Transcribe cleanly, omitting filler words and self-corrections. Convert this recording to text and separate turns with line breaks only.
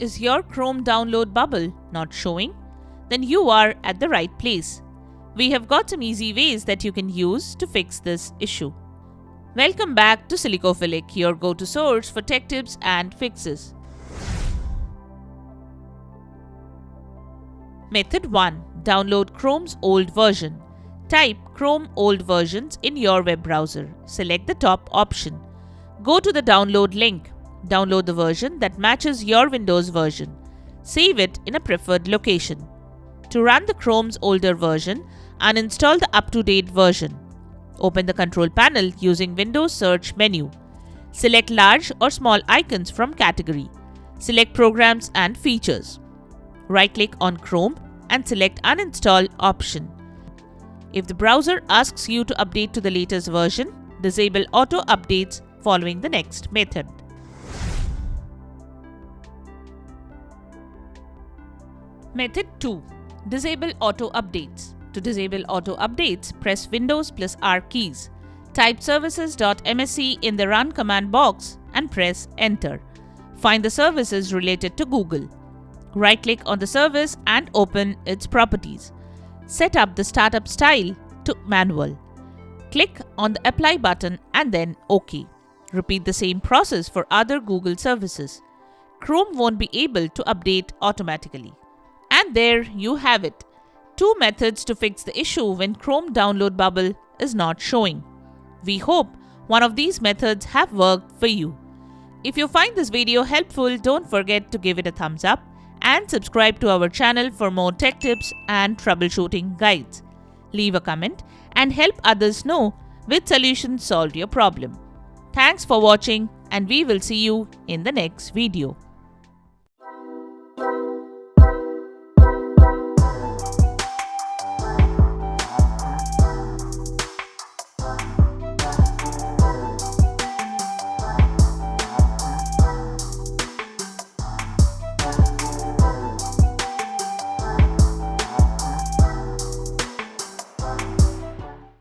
Is your Chrome download bubble not showing? Then you are at the right place. We have got some easy ways that you can use to fix this issue. Welcome back to Silicophilic, your go-to source for tech tips and fixes. Method 1. Download Chrome's old version. Type Chrome old versions in your web browser. Select the top option. Go to the download link. Download the version that matches your Windows version. Save it in a preferred location. To run the Chrome's older version, uninstall the up-to-date version. Open the control panel using Windows search menu. Select large or small icons from category. Select programs and features. Right-click on Chrome and select uninstall option. If the browser asks you to update to the latest version, disable auto updates following the next method. Method 2. Disable auto updates. To disable auto updates, press Windows plus R keys. Type services.msc in the run command box and press enter. Find the services related to Google. Right-click on the service and open its properties. Set up the startup style to manual. Click on the apply button and then OK. Repeat the same process for other Google services. Chrome won't be able to update automatically. And there you have it. 2 methods to fix the issue when Chrome download bubble is not showing. We hope one of these methods have worked for you. If you find this video helpful, don't forget to give it a thumbs up and subscribe to our channel for more tech tips and troubleshooting guides. Leave a comment and help others know which solution solved your problem. Thanks for watching, and we will see you in the next video.